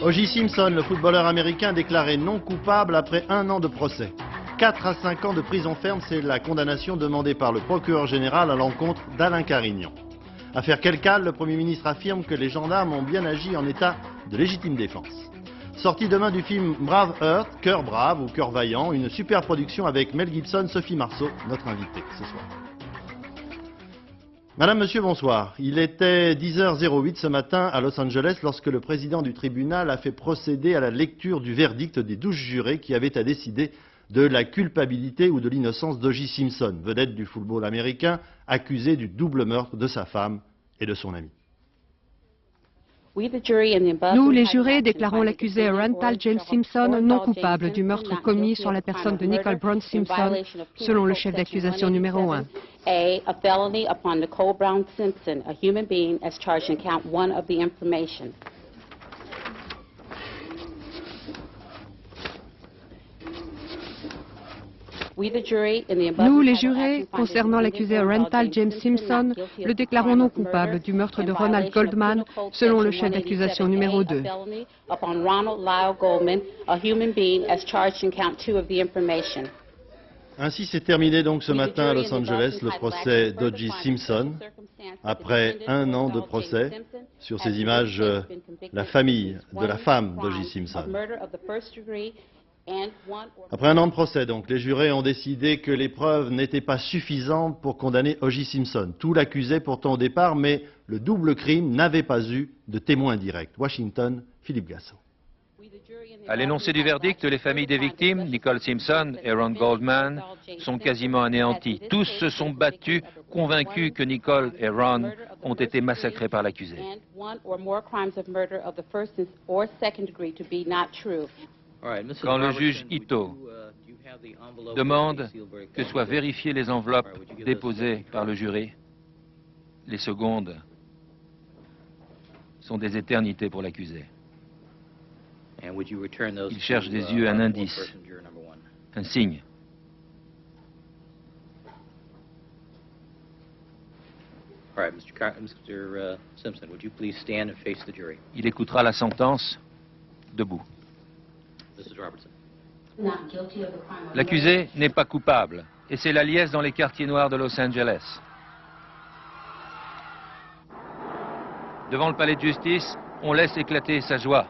O.J. Simpson, le footballeur américain, déclaré non coupable après 1 an de procès. 4 à 5 ans de prison ferme, c'est la condamnation demandée par le procureur général à l'encontre d'Alain Carignan. Affaire Kelkal, le Premier ministre affirme que les gendarmes ont bien agi en état de légitime défense. Sortie demain du film Brave Heart, Cœur brave ou Cœur vaillant, une super production avec Mel Gibson, Sophie Marceau, notre invitée ce soir. Madame, Monsieur, bonsoir. Il était 10h08 ce matin à Los Angeles lorsque le président du tribunal a fait procéder à la lecture du verdict des 12 jurés qui avaient à décider de la culpabilité ou de l'innocence d'O.J. Simpson, vedette du football américain, accusé du double meurtre de sa femme et de son ami. Nous, les jurés, déclarons l'accusé Rental James Simpson non coupable du meurtre commis sur la personne de Nicole Brown Simpson, selon le chef d'accusation numéro 1. A felony upon Nicole Brown Simpson, a human being, as charged in count 1 of the information. Nous, les jurés, concernant l'accusé Rental James Simpson, le déclarons non coupable du meurtre de Ronald Goldman, selon le chef d'accusation numéro 2. Ainsi s'est terminé donc ce matin à Los Angeles le procès d'O.J. Simpson. Après 1 an de procès, sur ces images, la famille de la femme d'O.J. Simpson. Après 1 an de procès, donc, les jurés ont décidé que les preuves n'étaient pas suffisantes pour condamner O.J. Simpson. Tout l'accusait pourtant au départ, mais le double crime n'avait pas eu de témoin direct. Washington, Philippe Gassot. À l'énoncé du verdict, les familles des victimes, Nicole Simpson et Ron Goldman, sont quasiment anéanties. Tous se sont battus, convaincus que Nicole et Ron ont été massacrés par l'accusé. Quand le juge Ito demande que soient vérifiées les enveloppes déposées par le jury, les secondes sont des éternités pour l'accusé. Il cherche des yeux un indice, un signe. Il écoutera la sentence debout. L'accusé n'est pas coupable, et c'est la liesse dans les quartiers noirs de Los Angeles. Devant le palais de justice, on laisse éclater sa joie.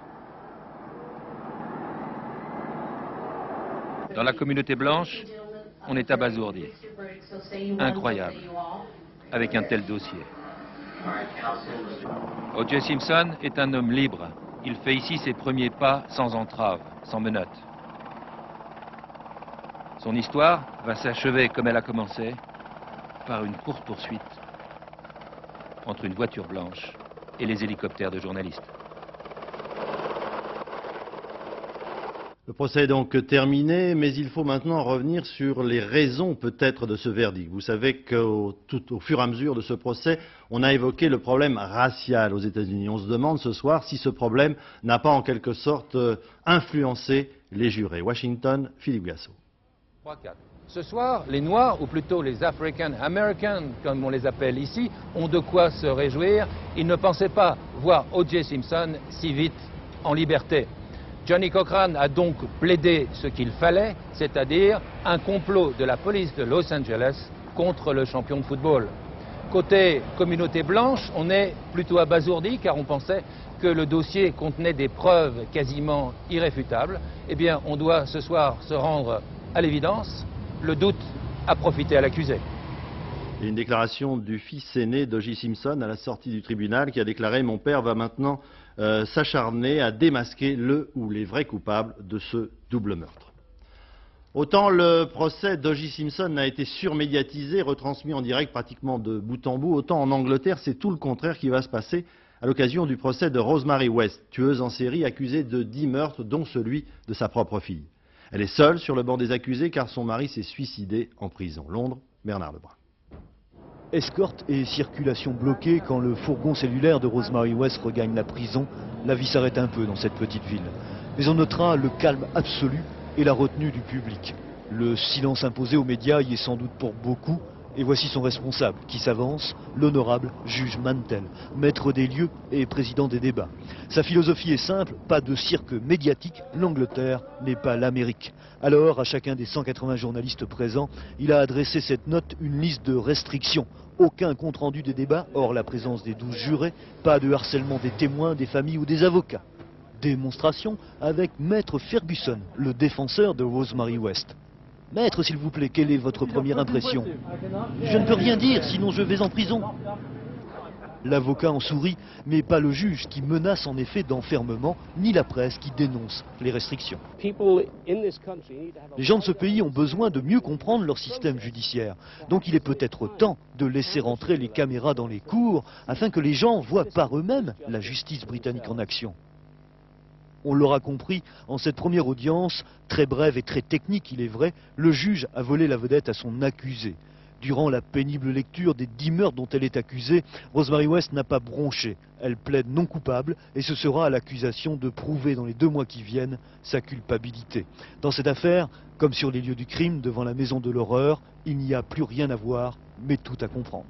Dans la communauté blanche, on est abasourdi. Incroyable, avec un tel dossier. O.J. Simpson est un homme libre. Il fait ici ses premiers pas sans entrave, sans menottes. Son histoire va s'achever comme elle a commencé, par une courte poursuite entre une voiture blanche et les hélicoptères de journalistes. Le procès est donc terminé, mais il faut maintenant revenir sur les raisons peut-être de ce verdict. Vous savez qu'au fur et à mesure de ce procès, on a évoqué le problème racial aux États-Unis. On se demande ce soir si ce problème n'a pas en quelque sorte influencé les jurés. Washington, Philippe Gassot. Ce soir, les Noirs, ou plutôt les African Americans, comme on les appelle ici, ont de quoi se réjouir. Ils ne pensaient pas voir O.J. Simpson si vite en liberté. Johnny Cochran a donc plaidé ce qu'il fallait, c'est-à-dire un complot de la police de Los Angeles contre le champion de football. Côté communauté blanche, on est plutôt abasourdi car on pensait que le dossier contenait des preuves quasiment irréfutables. Eh bien, on doit ce soir se rendre à l'évidence. Le doute a profité à l'accusé. Et une déclaration du fils aîné d'O.J. Simpson à la sortie du tribunal qui a déclaré « Mon père va maintenant s'acharner à démasquer le ou les vrais coupables de ce double meurtre ». Autant le procès d'O.J. Simpson a été surmédiatisé, retransmis en direct pratiquement de bout en bout, autant en Angleterre, c'est tout le contraire qui va se passer à l'occasion du procès de Rosemary West, tueuse en série accusée de 10 meurtres, dont celui de sa propre fille. Elle est seule sur le banc des accusés car son mari s'est suicidé en prison. Londres, Bernard Lebrun. Escorte et circulation bloquée quand le fourgon cellulaire de Rosemary West regagne la prison. La vie s'arrête un peu dans cette petite ville. Mais on notera le calme absolu et la retenue du public. Le silence imposé aux médias y est sans doute pour beaucoup Et voici son responsable qui s'avance, l'honorable juge Mantel, maître des lieux et président des débats. Sa philosophie est simple, pas de cirque médiatique, l'Angleterre n'est pas l'Amérique. Alors, à chacun des 180 journalistes présents, il a adressé cette note, une liste de restrictions. Aucun compte-rendu des débats, hors la présence des 12 jurés, pas de harcèlement des témoins, des familles ou des avocats. Démonstration avec Maître Ferguson, le défenseur de Rosemary West. Maître, s'il vous plaît, quelle est votre première impression? Je ne peux rien dire, sinon je vais en prison. L'avocat en sourit, mais pas le juge qui menace en effet d'enfermement, ni la presse qui dénonce les restrictions. Les gens de ce pays ont besoin de mieux comprendre leur système judiciaire. Donc il est peut-être temps de laisser rentrer les caméras dans les cours afin que les gens voient par eux-mêmes la justice britannique en action. On l'aura compris, en cette première audience, très brève et très technique il est vrai, le juge a volé la vedette à son accusé. Durant la pénible lecture des 10 meurtres dont elle est accusée, Rosemary West n'a pas bronché. Elle plaide non coupable et ce sera à l'accusation de prouver dans les 2 mois qui viennent sa culpabilité. Dans cette affaire, comme sur les lieux du crime devant la maison de l'horreur, il n'y a plus rien à voir, mais tout à comprendre.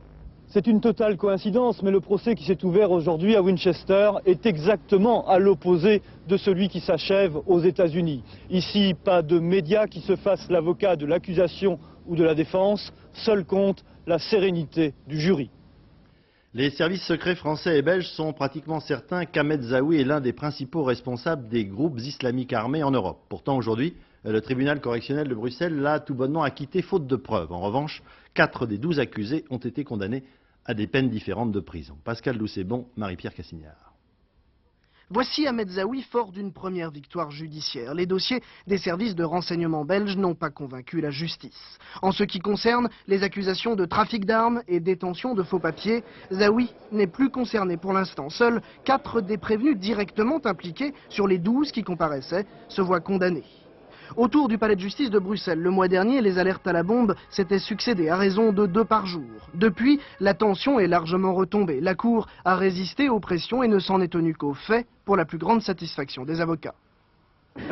C'est une totale coïncidence, mais le procès qui s'est ouvert aujourd'hui à Winchester est exactement à l'opposé de celui qui s'achève aux États-Unis. Ici, pas de médias qui se fassent l'avocat de l'accusation ou de la défense, seul compte la sérénité du jury. Les services secrets français et belges sont pratiquement certains qu'Ahmed Zaoui est l'un des principaux responsables des groupes islamiques armés en Europe. Pourtant, aujourd'hui, le tribunal correctionnel de Bruxelles l'a tout bonnement acquitté faute de preuves. En revanche, 4 des 12 accusés ont été condamnés à des peines différentes de prison. Pascal Doucet-Bon, Marie-Pierre Cassignard. Voici Ahmed Zaoui fort d'une première victoire judiciaire. Les dossiers des services de renseignement belges n'ont pas convaincu la justice. En ce qui concerne les accusations de trafic d'armes et détention de faux papiers, Zaoui n'est plus concerné pour l'instant. Seuls 4 des prévenus directement impliqués sur les 12 qui comparaissaient se voient condamnés. Autour du palais de justice de Bruxelles, le mois dernier, les alertes à la bombe s'étaient succédé à raison de 2 par jour. Depuis, la tension est largement retombée. La Cour a résisté aux pressions et ne s'en est tenue qu'aux faits, pour la plus grande satisfaction des avocats.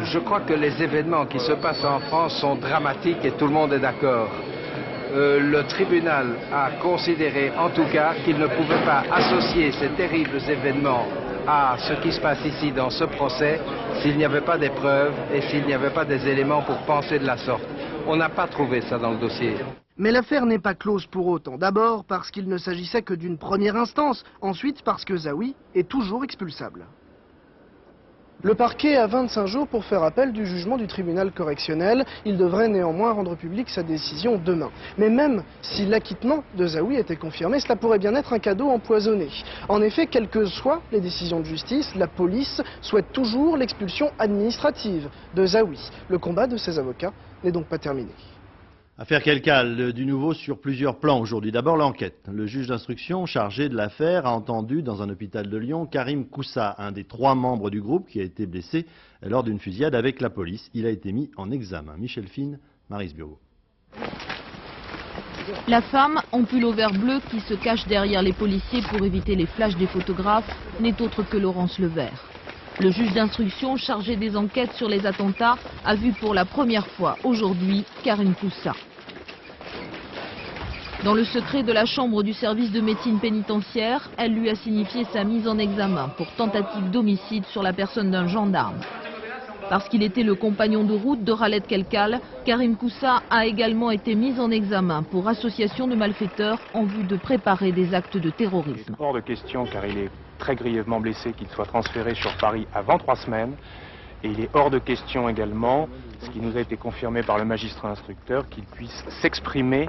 Je crois que les événements qui se passent en France sont dramatiques et tout le monde est d'accord. Le tribunal a considéré en tout cas qu'il ne pouvait pas associer ces terribles événements à ce qui se passe ici dans ce procès s'il n'y avait pas des preuves et s'il n'y avait pas des éléments pour penser de la sorte. On n'a pas trouvé ça dans le dossier. Mais l'affaire n'est pas close pour autant. D'abord parce qu'il ne s'agissait que d'une première instance. Ensuite parce que Zaoui est toujours expulsable. Le parquet a 25 jours pour faire appel du jugement du tribunal correctionnel. Il devrait néanmoins rendre publique sa décision demain. Mais même si l'acquittement de Zaoui était confirmé, cela pourrait bien être un cadeau empoisonné. En effet, quelles que soient les décisions de justice, la police souhaite toujours l'expulsion administrative de Zaoui. Le combat de ses avocats n'est donc pas terminé. Affaire Kelkal, du nouveau sur plusieurs plans aujourd'hui. D'abord l'enquête. Le juge d'instruction chargé de l'affaire a entendu dans un hôpital de Lyon Karim Koussa, un des 3 membres du groupe qui a été blessé lors d'une fusillade avec la police. Il a été mis en examen. Michel Fine, Maryse Burgot. La femme, en pull vert bleu, qui se cache derrière les policiers pour éviter les flashs des photographes, n'est autre que Laurence Levert. Le juge d'instruction chargé des enquêtes sur les attentats a vu pour la première fois aujourd'hui Karim Koussa. Dans le secret de la chambre du service de médecine pénitentiaire, elle lui a signifié sa mise en examen pour tentative d'homicide sur la personne d'un gendarme. Parce qu'il était le compagnon de route de Khaled Kelkal, Karim Koussa a également été mis en examen pour association de malfaiteurs en vue de préparer des actes de terrorisme. Hors de question, car il est très grièvement blessé, qu'il soit transféré sur Paris avant 3 semaines. Et il est hors de question également, ce qui nous a été confirmé par le magistrat instructeur, qu'il puisse s'exprimer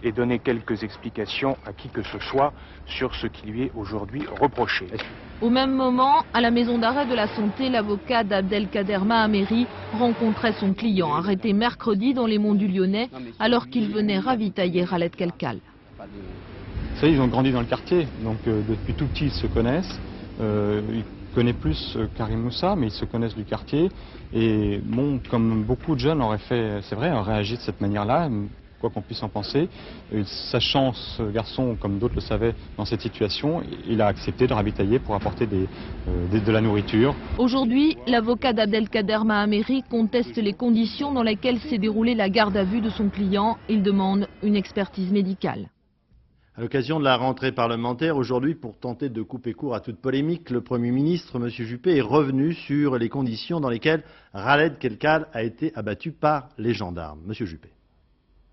et donner quelques explications à qui que ce soit sur ce qui lui est aujourd'hui reproché. Au même moment, à la maison d'arrêt de la santé, l'avocat d'Abdelkader Mahameri rencontrait son client, arrêté mercredi dans les monts du Lyonnais, alors qu'il venait ravitailler Khaled Kelkal. Vous savez, ils ont grandi dans le quartier, donc depuis tout petit ils se connaissent. Ils connaissent plus Karim Koussa, mais ils se connaissent du quartier. Et bon, comme beaucoup de jeunes auraient fait, c'est vrai, auraient réagi de cette manière-là, quoi qu'on puisse en penser. Sachant ce garçon, comme d'autres le savaient, dans cette situation, il a accepté de ravitailler pour apporter de la nourriture. Aujourd'hui, l'avocat d'Abdelkader Mahameri conteste les conditions dans lesquelles s'est déroulée la garde à vue de son client. Il demande une expertise médicale. À l'occasion de la rentrée parlementaire, aujourd'hui, pour tenter de couper court à toute polémique, le Premier ministre, M. Juppé, est revenu sur les conditions dans lesquelles Khaled Kelkal a été abattu par les gendarmes. M. Juppé.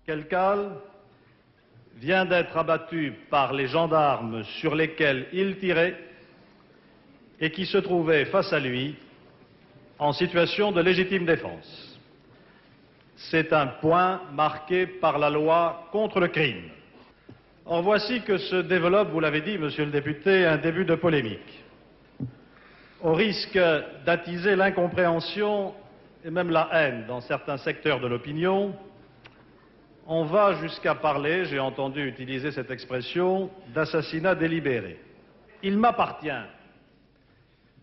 Kelkal vient d'être abattu par les gendarmes sur lesquels il tirait et qui se trouvaient face à lui en situation de légitime défense. C'est un point marqué par la loi contre le crime. En voici que se développe, vous l'avez dit, monsieur le député, un début de polémique. Au risque d'attiser l'incompréhension et même la haine dans certains secteurs de l'opinion, on va jusqu'à parler, j'ai entendu utiliser cette expression, d'assassinat délibéré. Il m'appartient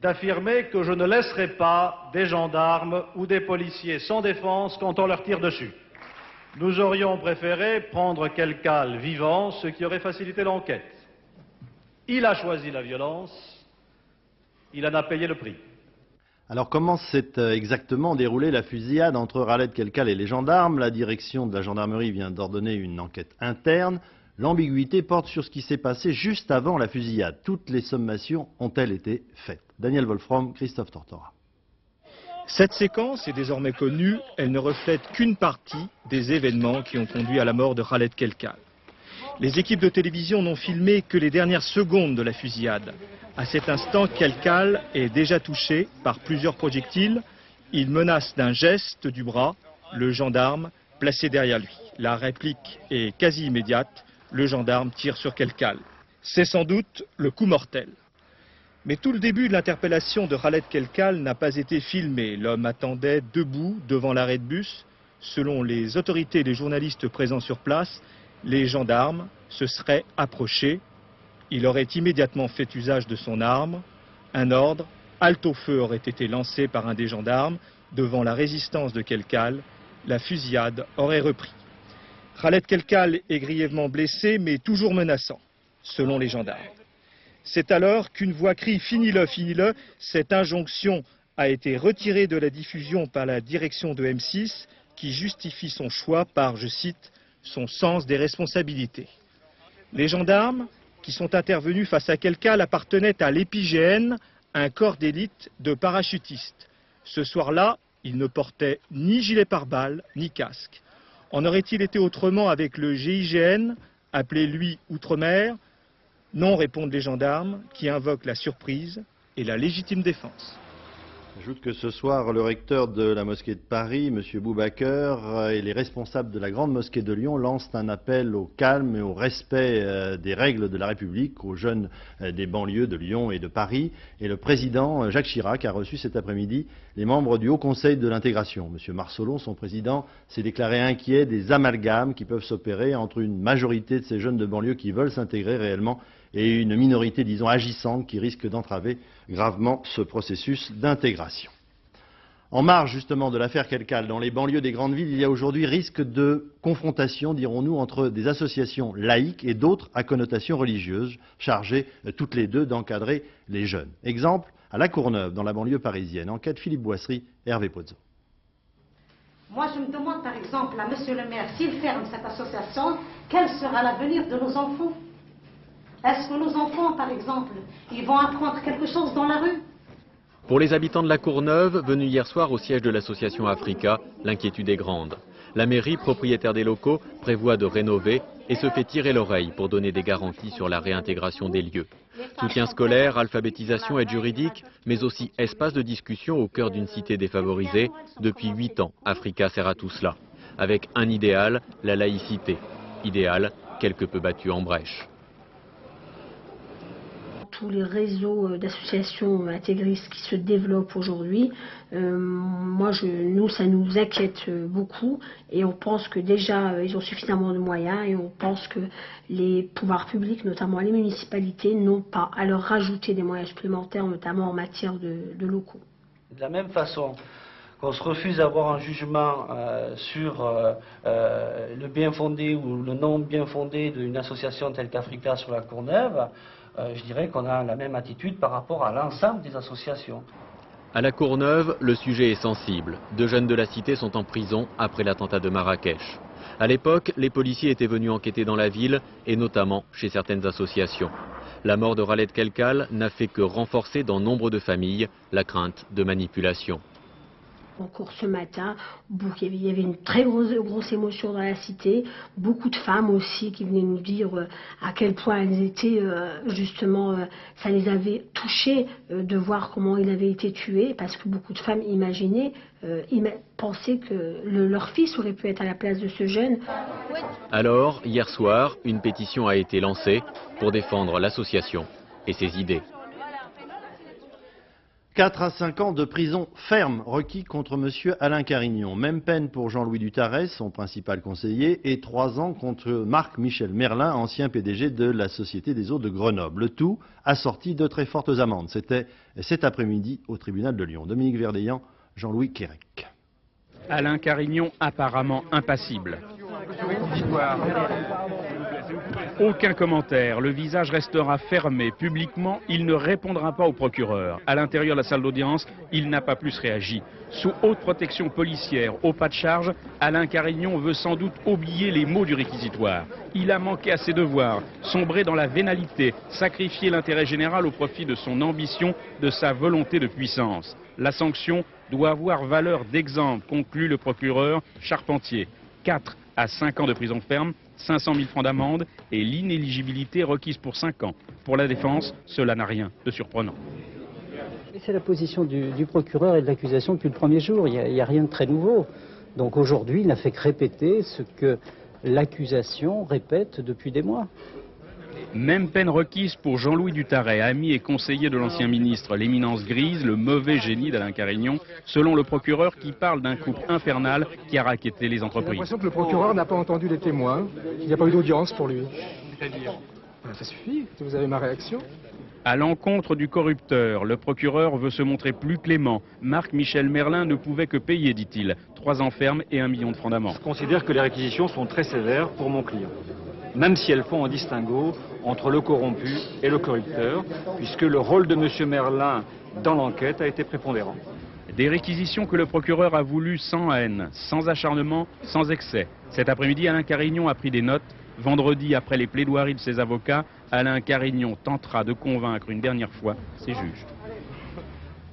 d'affirmer que je ne laisserai pas des gendarmes ou des policiers sans défense quand on leur tire dessus. Nous aurions préféré prendre Kelkal vivant, ce qui aurait facilité l'enquête. Il a choisi la violence, il en a payé le prix. Alors comment s'est exactement déroulée la fusillade entre Khaled Kelkal et les gendarmes? La direction de la gendarmerie vient d'ordonner une enquête interne. L'ambiguïté porte sur ce qui s'est passé juste avant la fusillade. Toutes les sommations ont-elles été faites? Daniel Wolfram, Christophe Tortora. Cette séquence est désormais connue, elle ne reflète qu'une partie des événements qui ont conduit à la mort de Khaled Kelkal. Les équipes de télévision n'ont filmé que les dernières secondes de la fusillade. À cet instant, Kelkal est déjà touché par plusieurs projectiles. Il menace d'un geste du bras le gendarme placé derrière lui. La réplique est quasi immédiate, le gendarme tire sur Kelkal. C'est sans doute le coup mortel. Mais tout le début de l'interpellation de Khaled Kelkal n'a pas été filmé. L'homme attendait debout devant l'arrêt de bus. Selon les autorités et les journalistes présents sur place, les gendarmes se seraient approchés. Il aurait immédiatement fait usage de son arme. Un ordre, halte au feu, aurait été lancé par un des gendarmes. Devant la résistance de Kelkal, la fusillade aurait repris. Khaled Kelkal est grièvement blessé, mais toujours menaçant, selon les gendarmes. C'est alors qu'une voix crie « Finis-le, finis-le ». Cette injonction a été retirée de la diffusion par la direction de M6 qui justifie son choix par, je cite, son sens des responsabilités. Les gendarmes qui sont intervenus face à Kelkal appartenaient à l'EPIGN, un corps d'élite de parachutistes. Ce soir-là, ils ne portaient ni gilet pare-balles ni casque. En aurait-il été autrement avec le GIGN, appelé lui Outre-mer? Non, répondent les gendarmes, qui invoquent la surprise et la légitime défense. J'ajoute que ce soir, le recteur de la mosquée de Paris, M. Boubaker, et les responsables de la grande mosquée de Lyon lancent un appel au calme et au respect des règles de la République aux jeunes des banlieues de Lyon et de Paris. Et le président Jacques Chirac a reçu cet après-midi les membres du Haut Conseil de l'intégration. M. Marceau, son président, s'est déclaré inquiet des amalgames qui peuvent s'opérer entre une majorité de ces jeunes de banlieue qui veulent s'intégrer réellement et une minorité, disons, agissante qui risque d'entraver gravement ce processus d'intégration. En marge justement de l'affaire Kelkal, dans les banlieues des grandes villes, il y a aujourd'hui risque de confrontation, dirons-nous, entre des associations laïques et d'autres à connotation religieuse, chargées toutes les deux d'encadrer les jeunes. Exemple, à La Courneuve, dans la banlieue parisienne. Enquête Philippe Boisserie, Hervé Pozzo. Moi, je me demande par exemple à Monsieur le maire, s'il ferme cette association, quel sera l'avenir de nos enfants? Est-ce que nos enfants, par exemple, ils vont apprendre quelque chose dans la rue? Pour les habitants de La Courneuve, venus hier soir au siège de l'association Africa, l'inquiétude est grande. La mairie, propriétaire des locaux, prévoit de rénover et se fait tirer l'oreille pour donner des garanties sur la réintégration des lieux. Soutien scolaire, alphabétisation, aide juridique, mais aussi espace de discussion au cœur d'une cité défavorisée. Depuis 8 ans, Africa sert à tout cela. Avec un idéal, la laïcité. Idéal quelque peu battu en brèche. Tous les réseaux d'associations intégristes qui se développent aujourd'hui, nous, ça nous inquiète beaucoup et on pense que déjà ils ont suffisamment de moyens et on pense que les pouvoirs publics, notamment les municipalités, n'ont pas à leur rajouter des moyens supplémentaires, notamment en matière de locaux. De la même façon qu'on se refuse à avoir un jugement sur le bien fondé ou le non bien fondé d'une association telle qu'Africa sur la Courneuve, je dirais qu'on a la même attitude par rapport à l'ensemble des associations. À la Courneuve, le sujet est sensible. 2 jeunes de la cité sont en prison après l'attentat de Marrakech. À l'époque, les policiers étaient venus enquêter dans la ville et notamment chez certaines associations. La mort de Khaled Kelkal n'a fait que renforcer dans nombre de familles la crainte de manipulation. Encore ce matin, il y avait une très grosse émotion dans la cité, beaucoup de femmes aussi qui venaient nous dire à quel point elles étaient, justement, ça les avait touchées de voir comment il avait été tué, parce que beaucoup de femmes pensaient que leur fils aurait pu être à la place de ce jeune. Alors, hier soir, une pétition a été lancée pour défendre l'association et ses idées. 4 à 5 ans de prison ferme requis contre M. Alain Carignon. Même peine pour Jean-Louis Dutarès, son principal conseiller, et 3 ans contre Marc-Michel Merlin, ancien PDG de la Société des Eaux de Grenoble. Le tout assorti de très fortes amendes. C'était cet après-midi au tribunal de Lyon. Dominique Verdeillan, Jean-Louis Quérec. Alain Carignon apparemment impassible. Aucun commentaire, le visage restera fermé. Publiquement, il ne répondra pas au procureur. À l'intérieur de la salle d'audience, il n'a pas plus réagi. Sous haute protection policière, au pas de charge, Alain Carignon veut sans doute oublier les mots du réquisitoire. Il a manqué à ses devoirs, sombré dans la vénalité, sacrifié l'intérêt général au profit de son ambition, de sa volonté de puissance. La sanction doit avoir valeur d'exemple, conclut le procureur Charpentier. 4 à 5 ans de prison ferme, 500 000 francs d'amende et l'inéligibilité requise pour 5 ans. Pour la défense, cela n'a rien de surprenant. C'est la position du procureur et de l'accusation depuis le premier jour. Il n'y a rien de très nouveau. Donc aujourd'hui, il n'a fait que répéter ce que l'accusation répète depuis des mois. Même peine requise pour Jean-Louis Dutarès, ami et conseiller de l'ancien ministre, l'éminence grise, le mauvais génie d'Alain Carignon, selon le procureur qui parle d'un couple infernal qui a racketté les entreprises. J'ai l'impression que le procureur n'a pas entendu les témoins, il n'y a pas eu d'audience pour lui. C'est-à-dire ? Ça suffit, vous avez ma réaction. À l'encontre du corrupteur, le procureur veut se montrer plus clément. Marc-Michel Merlin ne pouvait que payer, dit-il. 3 ans ferme et 1 million de francs d'amende. Je considère que les réquisitions sont très sévères pour mon client, même si elles font un distinguo entre le corrompu et le corrupteur, puisque le rôle de M. Merlin dans l'enquête a été prépondérant. Des réquisitions que le procureur a voulu sans haine, sans acharnement, sans excès. Cet après-midi, Alain Carignon a pris des notes. Vendredi, après les plaidoiries de ses avocats, Alain Carignon tentera de convaincre une dernière fois ses juges.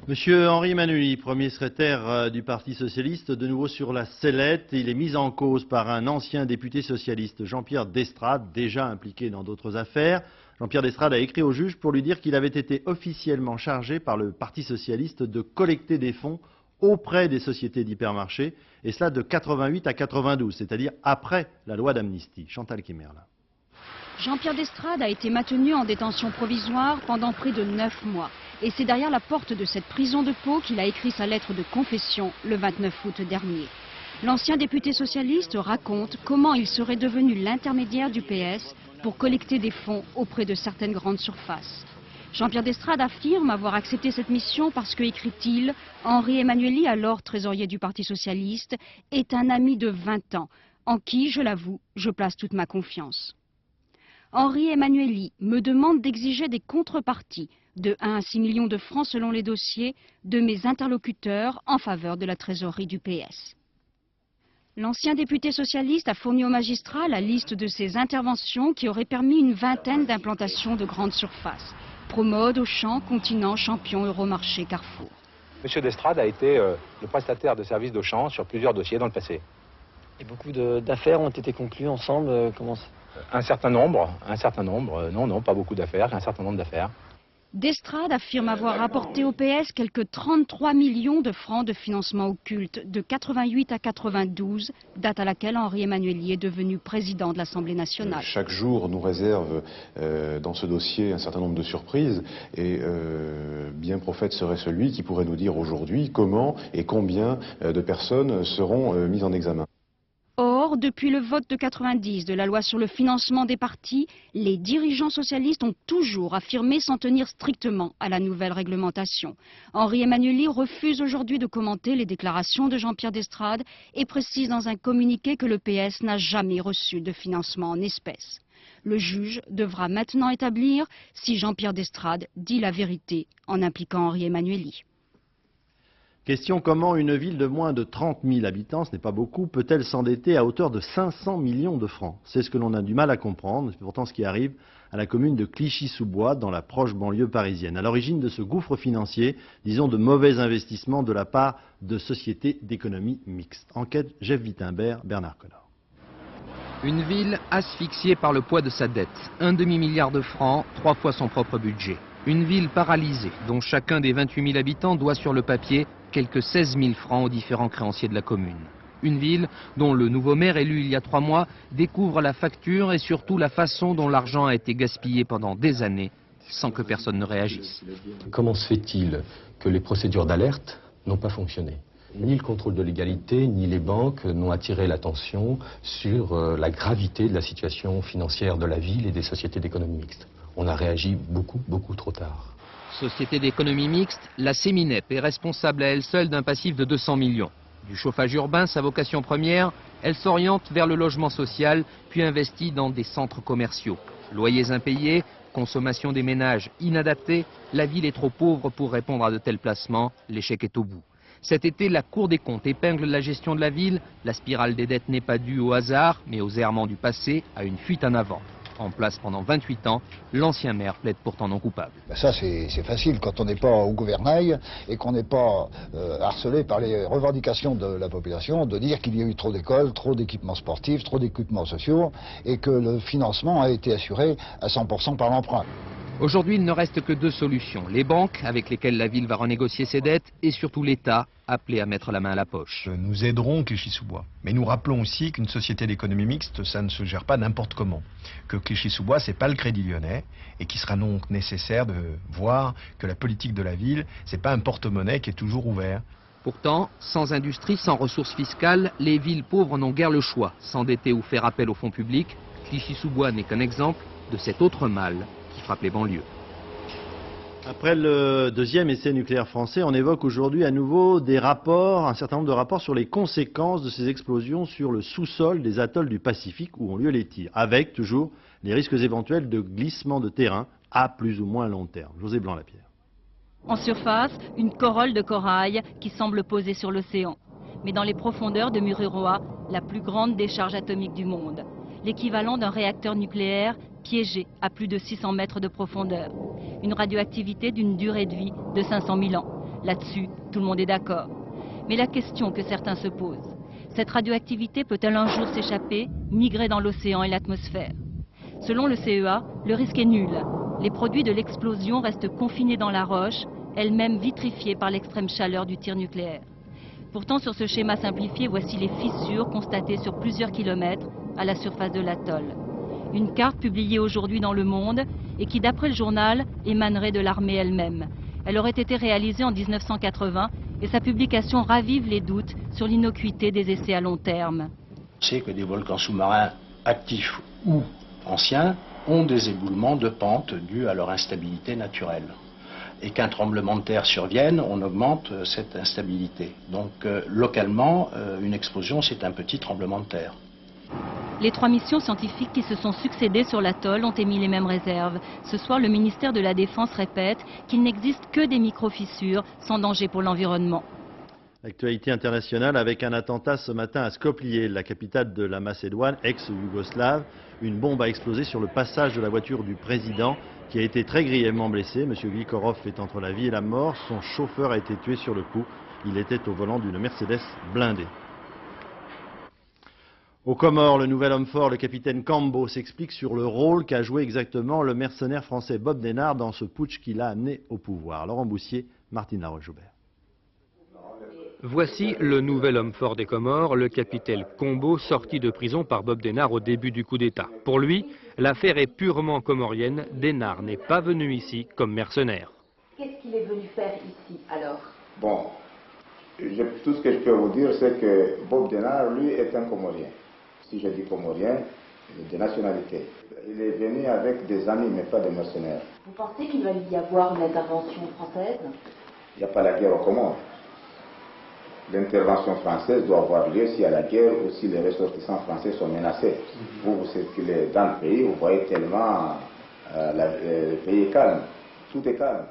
Monsieur Henri Emmanuelli, premier secrétaire du Parti socialiste, de nouveau sur la sellette. Il est mis en cause par un ancien député socialiste, Jean-Pierre Destrade, déjà impliqué dans d'autres affaires. Jean-Pierre Destrade a écrit au juge pour lui dire qu'il avait été officiellement chargé par le Parti socialiste de collecter des fonds auprès des sociétés d'hypermarchés, et cela de 88 à 92, c'est-à-dire après la loi d'amnistie. Chantal Kimerla. Jean-Pierre Destrade a été maintenu en détention provisoire pendant près de 9 mois. Et c'est derrière la porte de cette prison de Pau qu'il a écrit sa lettre de confession le 29 août dernier. L'ancien député socialiste raconte comment il serait devenu l'intermédiaire du PS pour collecter des fonds auprès de certaines grandes surfaces. Jean-Pierre Destrade affirme avoir accepté cette mission parce que, écrit-il, Henri Emmanuelli, alors trésorier du Parti socialiste, est un ami de 20 ans, en qui, je l'avoue, je place toute ma confiance. Henri Emmanuelli me demande d'exiger des contreparties de 1 à 6 millions de francs selon les dossiers de mes interlocuteurs en faveur de la trésorerie du PS. L'ancien député socialiste a fourni aux magistrats la liste de ses interventions qui auraient permis une vingtaine d'implantations de grandes surfaces. Promode, Auchan, Continent, Champion, Euromarché, Carrefour. M. Destrade a été le prestataire de services d'Auchan sur plusieurs dossiers dans le passé. Et beaucoup d'affaires ont été conclues ensemble. Comment ça ? Un certain nombre, non, pas beaucoup d'affaires, un certain nombre d'affaires. Destrade affirme avoir apporté au PS quelques 33 millions de francs de financement occulte de 88 à 92, date à laquelle Henri Emmanuelli est devenu président de l'Assemblée nationale. Chaque jour nous réserve dans ce dossier un certain nombre de surprises et bien prophète serait celui qui pourrait nous dire aujourd'hui comment et combien de personnes seront mises en examen. Or, Or, depuis le vote de 90 de la loi sur le financement des partis, les dirigeants socialistes ont toujours affirmé s'en tenir strictement à la nouvelle réglementation. Henri Emmanuelli refuse aujourd'hui de commenter les déclarations de Jean-Pierre Destrade et précise dans un communiqué que le PS n'a jamais reçu de financement en espèces. Le juge devra maintenant établir si Jean-Pierre Destrade dit la vérité en impliquant Henri Emmanuelli. Question: comment une ville de moins de 30 000 habitants, ce n'est pas beaucoup, peut-elle s'endetter à hauteur de 500 millions de francs? C'est ce que l'on a du mal à comprendre, c'est pourtant ce qui arrive à la commune de Clichy-sous-Bois, dans la proche banlieue parisienne. À l'origine de ce gouffre financier, disons de mauvais investissements de la part de sociétés d'économie mixte. Enquête Jeff Wittenberg, Bernard Collard. Une ville asphyxiée par le poids de sa dette, un demi-milliard de francs, 3 fois son propre budget. Une ville paralysée, dont chacun des 28 000 habitants doit sur le papier quelques 16 000 francs aux différents créanciers de la commune. Une ville dont le nouveau maire élu il y a 3 mois découvre la facture et surtout la façon dont l'argent a été gaspillé pendant des années sans que personne ne réagisse. Comment se fait-il que les procédures d'alerte n'ont pas fonctionné? Ni le contrôle de légalité, ni les banques n'ont attiré l'attention sur la gravité de la situation financière de la ville et des sociétés d'économie mixte. On a réagi beaucoup trop tard. Société d'économie mixte, la Séminep est responsable à elle seule d'un passif de 200 millions. Du chauffage urbain, sa vocation première, elle s'oriente vers le logement social, puis investit dans des centres commerciaux. Loyers impayés, consommation des ménages inadaptée, la ville est trop pauvre pour répondre à de tels placements, l'échec est au bout. Cet été, la Cour des comptes épingle la gestion de la ville. La spirale des dettes n'est pas due au hasard, mais aux errements du passé, à une fuite en avant. En place pendant 28 ans, l'ancien maire plaide pourtant non coupable. Ça c'est facile quand on n'est pas au gouvernail et qu'on n'est pas harcelé par les revendications de la population, de dire qu'il y a eu trop d'écoles, trop d'équipements sportifs, trop d'équipements sociaux et que le financement a été assuré à 100% par l'emprunt. Aujourd'hui, il ne reste que 2 solutions. Les banques, avec lesquelles la ville va renégocier ses dettes, et surtout l'État, appelé à mettre la main à la poche. Nous aiderons Clichy-sous-Bois. Mais nous rappelons aussi qu'une société d'économie mixte, ça ne se gère pas n'importe comment. Que Clichy-sous-Bois, c'est pas le Crédit Lyonnais, et qu'il sera donc nécessaire de voir que la politique de la ville, c'est pas un porte-monnaie qui est toujours ouvert. Pourtant, sans industrie, sans ressources fiscales, les villes pauvres n'ont guère le choix. S'endetter ou faire appel aux fonds publics, Clichy-sous-Bois n'est qu'un exemple de cet autre mal qui frappe les banlieues. Après le deuxième essai nucléaire français, on évoque aujourd'hui à nouveau un certain nombre de rapports sur les conséquences de ces explosions sur le sous-sol des atolls du Pacifique où ont lieu les tirs, avec toujours les risques éventuels de glissement de terrain à plus ou moins long terme. José Blanc-Lapierre. En surface, une corolle de corail qui semble poser sur l'océan. Mais dans les profondeurs de Mururoa, la plus grande décharge atomique du monde. L'équivalent d'un réacteur nucléaire piégé à plus de 600 mètres de profondeur. Une radioactivité d'une durée de vie de 500 000 ans. Là-dessus, tout le monde est d'accord. Mais la question que certains se posent, cette radioactivité peut-elle un jour s'échapper, migrer dans l'océan et l'atmosphère? Selon le CEA, le risque est nul. Les produits de l'explosion restent confinés dans la roche, elle-même vitrifiée par l'extrême chaleur du tir nucléaire. Pourtant, sur ce schéma simplifié, voici les fissures constatées sur plusieurs kilomètres à la surface de l'atoll. Une carte publiée aujourd'hui dans Le Monde et qui, d'après le journal, émanerait de l'armée elle-même. Elle aurait été réalisée en 1980 et sa publication ravive les doutes sur l'innocuité des essais à long terme. On sait que des volcans sous-marins actifs ou anciens ont des éboulements de pente dus à leur instabilité naturelle. Et qu'un tremblement de terre survienne, on augmente cette instabilité. Donc localement, une explosion, c'est un petit tremblement de terre. Les 3 missions scientifiques qui se sont succédées sur l'atoll ont émis les mêmes réserves. Ce soir, le ministère de la Défense répète qu'il n'existe que des micro-fissures sans danger pour l'environnement. L'actualité internationale avec un attentat ce matin à Skopje, la capitale de la Macédoine, ex-yougoslave. Une bombe a explosé sur le passage de la voiture du président qui a été très grièvement blessé. M. Gligorov est entre la vie et la mort. Son chauffeur a été tué sur le coup. Il était au volant d'une Mercedes blindée. Aux Comores, le nouvel homme fort, le capitaine Cambo, s'explique sur le rôle qu'a joué exactement le mercenaire français Bob Denard dans ce putsch qui l'a amené au pouvoir. Laurent Boussier, Martine Laroche-Joubert. Voici le nouvel homme fort des Comores, le capitaine Cambo, sorti de prison par Bob Denard au début du coup d'État. Pour lui, l'affaire est purement comorienne. Denard n'est pas venu ici comme mercenaire. Qu'est-ce qu'il est venu faire ici alors? Bon, tout ce que je peux vous dire, c'est que Bob Denard, lui, est un Comorien. Si je dis comorien, de nationalité. Il est venu avec des amis, mais pas des mercenaires. Vous pensez qu'il va y avoir une intervention française? Il n'y a pas la guerre aux Comores. L'intervention française doit avoir lieu s'il y a la guerre ou si les ressortissants français sont menacés. Vous circulez dans le pays, vous voyez tellement le pays est calme. Tout est calme.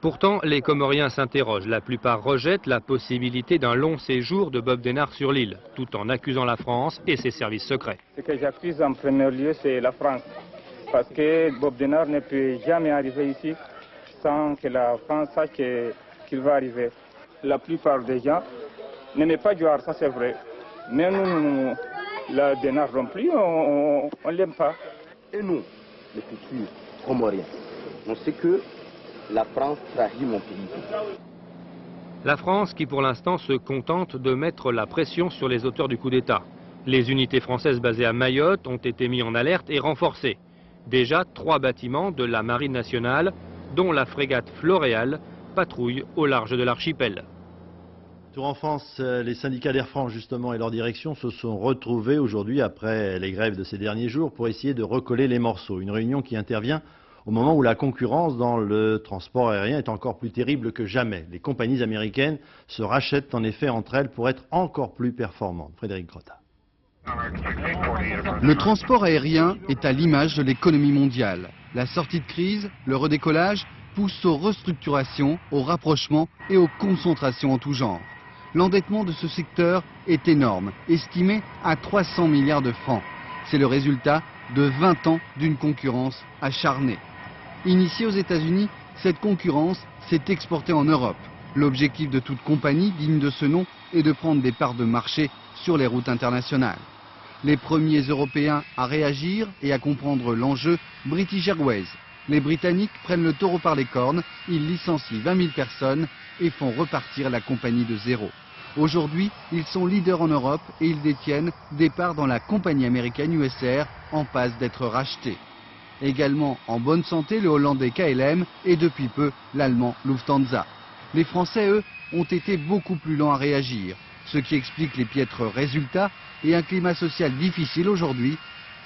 Pourtant, les Comoriens s'interrogent. La plupart rejettent la possibilité d'un long séjour de Bob Denard sur l'île, tout en accusant la France et ses services secrets. Ce que j'accuse en premier lieu, c'est la France. Parce que Bob Denard ne peut jamais arriver ici sans que la France sache qu'il va arriver. La plupart des gens n'aiment pas Diouar, ça c'est vrai. Mais nous, la Denard non plus, on ne l'aime pas. Et nous, les futurs Comoriens, on sait que la France trahit mon pays. La France qui pour l'instant se contente de mettre la pression sur les auteurs du coup d'État. Les unités françaises basées à Mayotte ont été mises en alerte et renforcées. Déjà 3 bâtiments de la Marine nationale, dont la frégate Floréal, patrouillent au large de l'archipel. Tour en France, les syndicats d'Air France justement et leur direction se sont retrouvés aujourd'hui après les grèves de ces derniers jours pour essayer de recoller les morceaux. Une réunion qui intervient au moment où la concurrence dans le transport aérien est encore plus terrible que jamais. Les compagnies américaines se rachètent en effet entre elles pour être encore plus performantes. Frédéric Grotta. Le transport aérien est à l'image de l'économie mondiale. La sortie de crise, le redécollage, poussent aux restructurations, aux rapprochements et aux concentrations en tout genre. L'endettement de ce secteur est énorme, estimé à 300 milliards de francs. C'est le résultat de 20 ans d'une concurrence acharnée. Initiée aux États-Unis, cette concurrence s'est exportée en Europe. L'objectif de toute compagnie digne de ce nom est de prendre des parts de marché sur les routes internationales. Les premiers Européens à réagir et à comprendre l'enjeu, British Airways. Les Britanniques prennent le taureau par les cornes, ils licencient 20 000 personnes et font repartir la compagnie de zéro. Aujourd'hui, ils sont leaders en Europe et ils détiennent des parts dans la compagnie américaine USR en passe d'être rachetée. Également en bonne santé, le hollandais KLM et depuis peu l'allemand Lufthansa. Les Français, eux, ont été beaucoup plus lents à réagir, ce qui explique les piètres résultats et un climat social difficile aujourd'hui.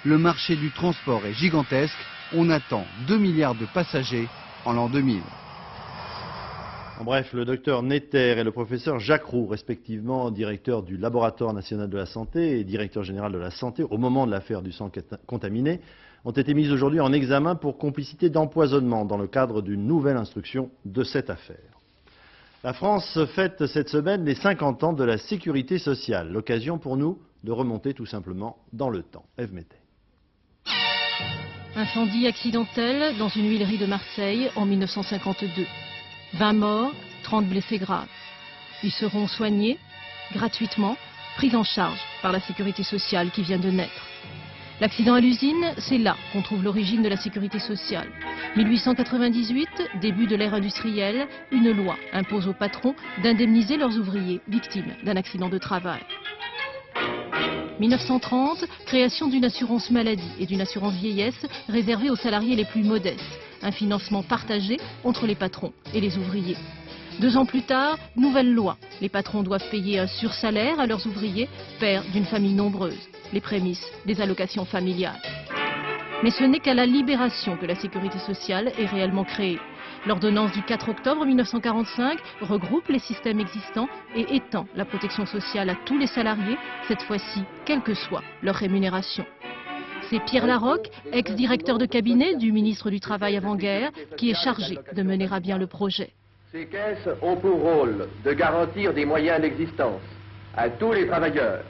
Le marché du transport est gigantesque, on attend 2 milliards de passagers en l'an 2000. En bref, le docteur Netter et le professeur Jacques Roux, respectivement directeur du Laboratoire national de la santé et directeur général de la santé au moment de l'affaire du sang contaminé, ont été mis aujourd'hui en examen pour complicité d'empoisonnement dans le cadre d'une nouvelle instruction de cette affaire. La France fête cette semaine les 50 ans de la sécurité sociale. L'occasion pour nous de remonter tout simplement dans le temps. Ève Mété. Incendie accidentel dans une huilerie de Marseille en 1952. 20 morts, 30 blessés graves. Ils seront soignés gratuitement, pris en charge par la sécurité sociale qui vient de naître. L'accident à l'usine, c'est là qu'on trouve l'origine de la sécurité sociale. 1898, début de l'ère industrielle, une loi impose aux patrons d'indemniser leurs ouvriers victimes d'un accident de travail. 1930, création d'une assurance maladie et d'une assurance vieillesse réservée aux salariés les plus modestes. Un financement partagé entre les patrons et les ouvriers. 2 ans plus tard, nouvelle loi. Les patrons doivent payer un sursalaire à leurs ouvriers, pères d'une famille nombreuse. Les prémices des allocations familiales. Mais ce n'est qu'à la libération que la sécurité sociale est réellement créée. L'ordonnance du 4 octobre 1945 regroupe les systèmes existants et étend la protection sociale à tous les salariés, cette fois-ci, quelle que soit leur rémunération. C'est Pierre Larocque, ex-directeur de cabinet du ministre du Travail avant-guerre, qui est chargé de mener à bien le projet. Ces caisses ont pour rôle de garantir des moyens d'existence à tous les travailleurs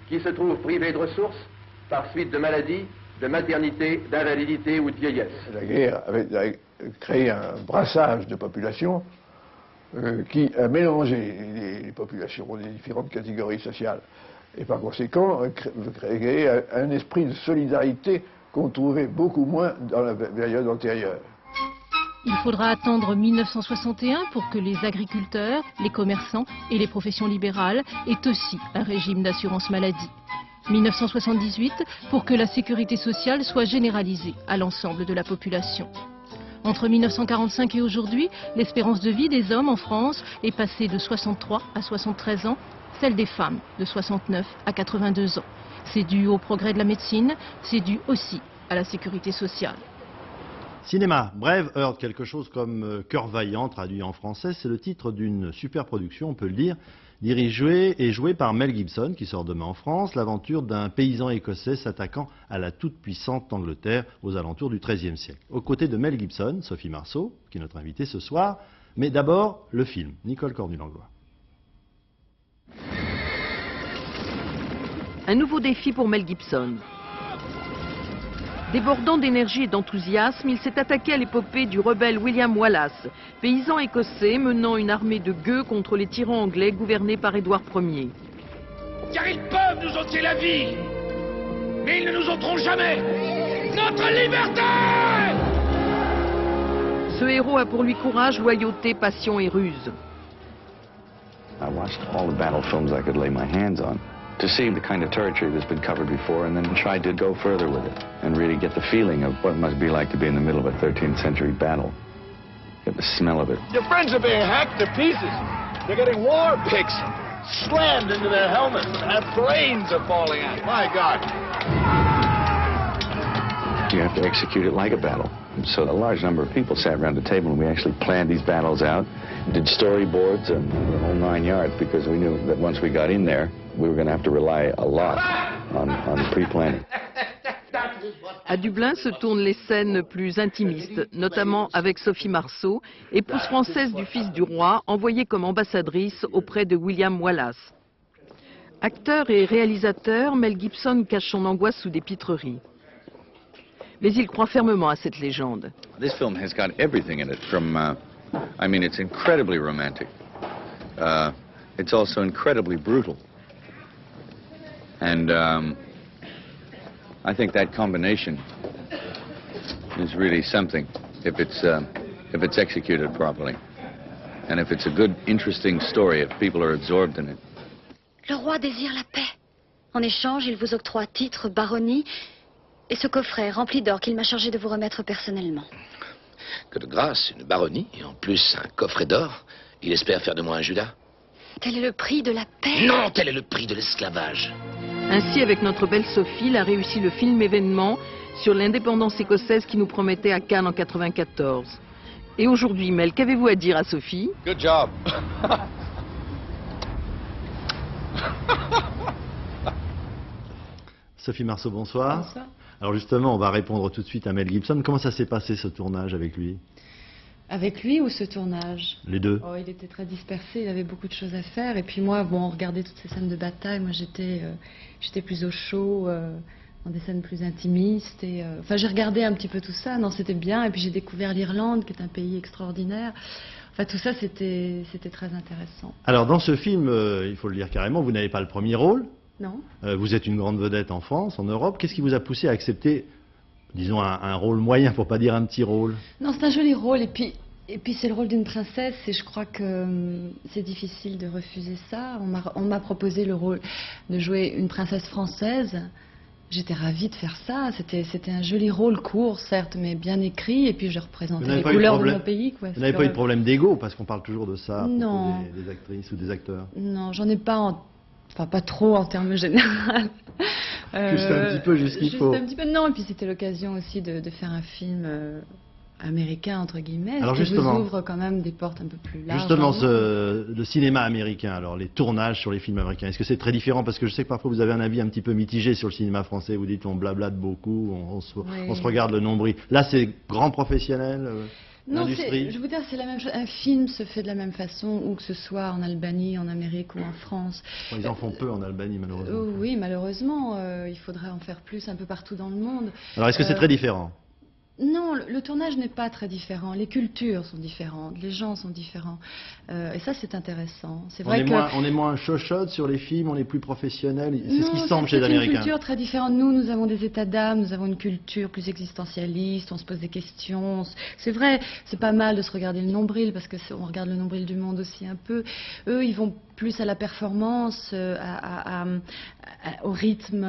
qui se trouvent privés de ressources par suite de maladies, de maternité, d'invalidité ou de vieillesse. La guerre avait créé un brassage de populations qui a mélangé les populations des différentes catégories sociales. Et par conséquent, créé un esprit de solidarité qu'on trouvait beaucoup moins dans la période antérieure. Il faudra attendre 1961 pour que les agriculteurs, les commerçants et les professions libérales aient aussi un régime d'assurance maladie. 1978 pour que la sécurité sociale soit généralisée à l'ensemble de la population. Entre 1945 et aujourd'hui, l'espérance de vie des hommes en France est passée de 63 à 73 ans, celle des femmes de 69 à 82 ans. C'est dû au progrès de la médecine, c'est dû aussi à la sécurité sociale. Cinéma, Braveheart, quelque chose comme Cœur vaillant, traduit en français, c'est le titre d'une super production, on peut le dire, dirigée et jouée par Mel Gibson, qui sort demain en France, l'aventure d'un paysan écossais s'attaquant à la toute-puissante Angleterre aux alentours du XIIIe siècle. Aux côtés de Mel Gibson, Sophie Marceau, qui est notre invitée ce soir, mais d'abord le film, Nicole Cornu-Langlois. Un nouveau défi pour Mel Gibson. Débordant d'énergie et d'enthousiasme, il s'est attaqué à l'épopée du rebelle William Wallace, paysan écossais menant une armée de gueux contre les tyrans anglais gouvernés par Édouard Ier. Car ils peuvent nous ôter la vie, mais ils ne nous ôteront jamais notre liberté! Ce héros a pour lui courage, loyauté, passion et ruse. I watched all the battle films I could lay my hands on to see the kind of territory that's been covered before and then tried to go further with it and really get the feeling of what it must be like to be in the middle of a 13th century battle. Get the smell of it. Your friends are being hacked to pieces. They're getting war picks slammed into their helmets and brains are falling out. My God. You have to execute it like a battle. So a large number of people sat around the table and we actually planned these battles out, did storyboards and the whole 9 yards because we knew that once we got in there, we were going to have to rely a lot on pre-planning. À Dublin se tournent les scènes plus intimistes, notamment avec Sophie Marceau, épouse française du fils du roi, envoyée comme ambassadrice auprès de William Wallace. Acteur et réalisateur, Mel Gibson cache son angoisse sous des pitreries. Mais il croit fermement à cette légende. This film has got everything in it from, I mean, it's incredibly romantic. It's also incredibly brutal. And I think that combination is really something if it's executed properly. And if it's a good, interesting story, if people are absorbed in it. Le roi désire la paix. En échange, il vous octroie titre, baronnie et ce coffret rempli d'or qu'il m'a chargé de vous remettre personnellement. Que de grâce, une baronnie et en plus un coffret d'or. Il espère faire de moi un Judas. Tel est le prix de la paix? Non, tel est le prix de l'esclavage. Ainsi, avec notre belle Sophie, il a réussi le film événement sur l'indépendance écossaise qui nous promettait à Cannes en 1994. Et aujourd'hui, Mel, qu'avez-vous à dire à Sophie? Good job. Sophie Marceau, bonsoir. Bonsoir. Alors justement, on va répondre tout de suite à Mel Gibson. Comment ça s'est passé ce tournage avec lui? Avec lui ou ce tournage? Les deux. Oh, il était très dispersé, il avait beaucoup de choses à faire. Et puis moi, bon, on regardait toutes ces scènes de bataille. Moi, j'étais plus au chaud, dans des scènes plus intimistes. Et, enfin, j'ai regardé un petit peu tout ça. Non, c'était bien. Et puis j'ai découvert l'Irlande, qui est un pays extraordinaire. Enfin, tout ça, c'était très intéressant. Alors, dans ce film, il faut le dire carrément, vous n'avez pas le premier rôle. Non. Vous êtes une grande vedette en France, en Europe. Qu'est-ce qui vous a poussé à accepter, disons, un rôle moyen, pour pas dire un petit rôle? Non, c'est un joli rôle. Et puis c'est le rôle d'une princesse. Et je crois que c'est difficile de refuser ça. On m'a proposé le rôle de jouer une princesse française. J'étais ravie de faire ça. C'était un joli rôle court, certes, mais bien écrit. Et puis je représentais les couleurs de mon pays. Quoi. Vous n'avez pas eu de problème d'ego, parce qu'on parle toujours de ça non. à propos des actrices ou des acteurs? Non, j'en ai pas Enfin, pas trop en termes généraux. Juste un petit peu, juste qu'il faut. Juste un petit peu, non. Et puis c'était l'occasion aussi de faire un film américain, entre guillemets. Alors qui justement, vous ouvre quand même des portes un peu plus larges. Justement, le cinéma américain, alors les tournages sur les films américains, est-ce que c'est très différent? Parce que je sais que parfois vous avez un avis un petit peu mitigé sur le cinéma français. Vous dites on blablate beaucoup, on se regarde le nombril. Là, c'est grand professionnel. Non, je veux dire, c'est la même chose. Un film se fait de la même façon, où que ce soit en Albanie, en Amérique ou en France. Ils en font peu en Albanie, malheureusement. Oui, malheureusement. Il faudrait en faire plus un peu partout dans le monde. Alors, est-ce que c'est très différent? Non, le tournage n'est pas très différent. Les cultures sont différentes, les gens sont différents. Et ça, c'est intéressant. C'est vrai on est moins chochotte sur les films, on est plus professionnel. C'est ce qui semble chez les Américains. C'est une culture très différente. Nous avons des états d'âme, nous avons une culture plus existentialiste, on se pose des questions. C'est vrai, c'est pas mal de se regarder le nombril, parce que on regarde le nombril du monde aussi un peu. Eux, ils vont plus à la performance, au rythme.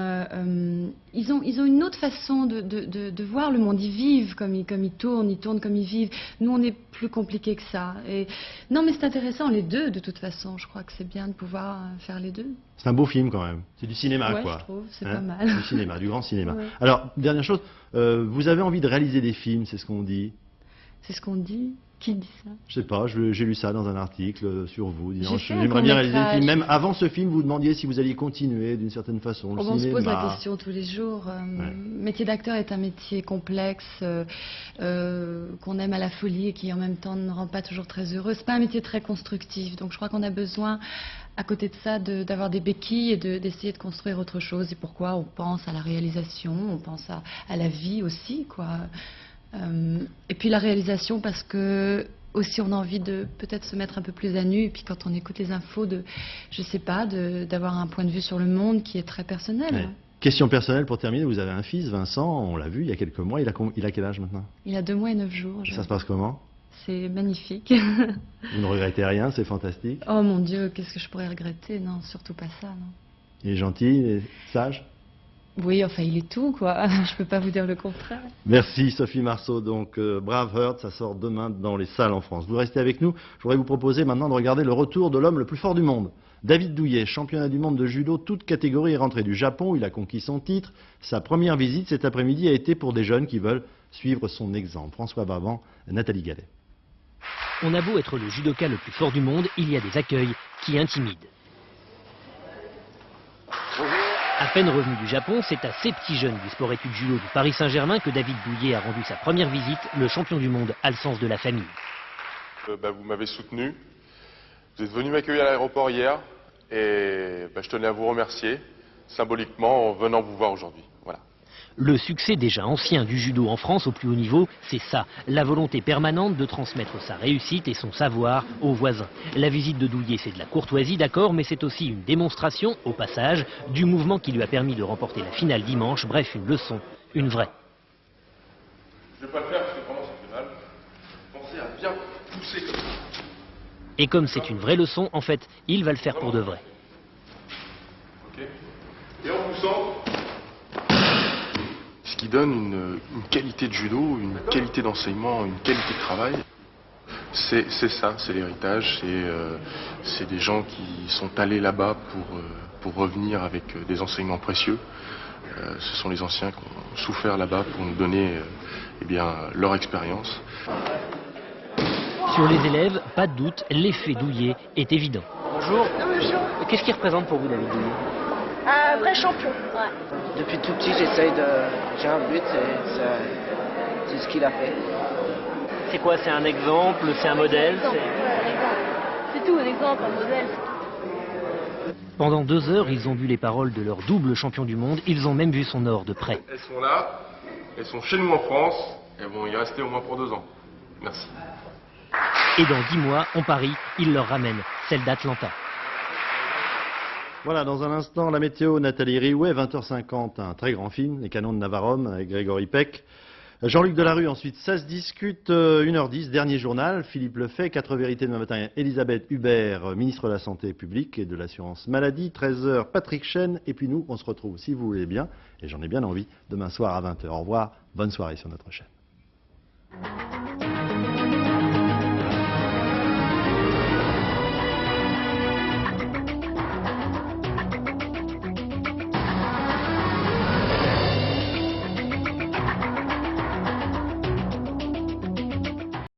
Ils ont une autre façon de voir le monde. Ils vivent vivent comme ils tournent comme ils vivent. Nous, on est plus compliqué que ça. Et non, mais c'est intéressant, les deux, de toute façon. Je crois que c'est bien de pouvoir faire les deux. C'est un beau film quand même. C'est du cinéma, ouais, quoi. Je trouve, c'est pas mal. Du cinéma, du grand cinéma. Ouais. Alors, dernière chose, vous avez envie de réaliser des films, c'est ce qu'on dit. C'est ce qu'on dit. Qui dit ça? Je sais pas, j'ai lu ça dans un article sur vous, disant j'aimerais bien réaliser un film. Même avant ce film, vous demandiez si vous alliez continuer d'une certaine façon le cinéma. On se pose la question tous les jours. Ouais. Métier d'acteur est un métier complexe, qu'on aime à la folie et qui en même temps ne rend pas toujours très heureux. C'est pas un métier très constructif, donc je crois qu'on a besoin, à côté de ça, d'avoir des béquilles et d'essayer de construire autre chose. Et pourquoi on pense à la réalisation, on pense à la vie aussi, quoi. Et puis la réalisation parce que aussi on a envie de peut-être se mettre un peu plus à nu, et puis quand on écoute les infos, je sais pas, d'avoir un point de vue sur le monde qui est très personnel. Ouais. Question personnelle pour terminer, vous avez un fils, Vincent, on l'a vu il y a quelques mois, il a quel âge maintenant? Il a 2 mois et 9 jours. Ça se passe comment? C'est magnifique. Vous ne regrettez rien, c'est fantastique? Oh mon Dieu, qu'est-ce que je pourrais regretter? Non, surtout pas ça, non. Il est gentil, il est sage? Oui, enfin, il est tout, quoi. Je peux pas vous dire le contraire. Merci Sophie Marceau. Donc Braveheart, ça sort demain dans les salles en France. Vous restez avec nous. Je voudrais vous proposer maintenant de regarder le retour de l'homme le plus fort du monde. David Douillet, championnat du monde de judo, toute catégorie, est rentré du Japon. Il a conquis son titre. Sa première visite cet après-midi a été pour des jeunes qui veulent suivre son exemple. François Baban, Nathalie Gallet. On a beau être le judoka le plus fort du monde, il y a des accueils qui intimident. À peine revenu du Japon, c'est à ces petits jeunes du sport-études judo du Paris Saint-Germain que David Douillet a rendu sa première visite. Le champion du monde a le sens de la famille. Vous m'avez soutenu, vous êtes venu m'accueillir à l'aéroport hier et je tenais à vous remercier symboliquement en venant vous voir aujourd'hui. Voilà. Le succès déjà ancien du judo en France au plus haut niveau, c'est ça, la volonté permanente de transmettre sa réussite et son savoir aux voisins. La visite de Douillet, c'est de la courtoisie, d'accord, mais c'est aussi une démonstration, au passage, du mouvement qui lui a permis de remporter la finale dimanche. Bref, une leçon, une vraie. Je ne vais pas le faire parce que vraiment ça fait mal. Pensez à bien pousser comme ça. Et comme c'est une vraie leçon, en fait, il va le faire pour de vrai. Ok. Et en poussant, ce qui donne une qualité de judo, une qualité d'enseignement, une qualité de travail, c'est ça, c'est l'héritage, c'est des gens qui sont allés là-bas pour revenir avec des enseignements précieux. Ce sont les anciens qui ont souffert là-bas pour nous donner leur expérience. Sur les élèves, pas de doute, l'effet Douillet est évident. Bonjour. Bonjour. Qu'est-ce qu'il représente pour vous, David Douillet? Un vrai champion. Ouais. Depuis tout petit, j'ai un but, c'est ce qu'il a fait. C'est quoi? C'est un exemple? C'est un modèle? C'est tout, un exemple, un modèle. Pendant 2 heures, ils ont vu les paroles de leur double champion du monde. Ils ont même vu son or de près. Elles sont là, elles sont chez nous en France, elles vont y rester au moins pour 2 ans. Merci. Et dans 10 mois, on parie, il leur ramène celle d'Atlanta. Voilà, dans un instant, la météo, Nathalie Riouet, 20h50, un très grand film, Les Canons de Navarone, avec Grégory Peck. Jean-Luc Delarue, ensuite, ça se discute, 1h10, dernier journal, Philippe Lefebvre, 4 vérités demain matin, Elisabeth Hubert, ministre de la Santé publique et de l'Assurance Maladie, 13h, Patrick Chen, et puis nous, on se retrouve, si vous voulez bien, et j'en ai bien envie, demain soir à 20h. Au revoir, bonne soirée sur notre chaîne.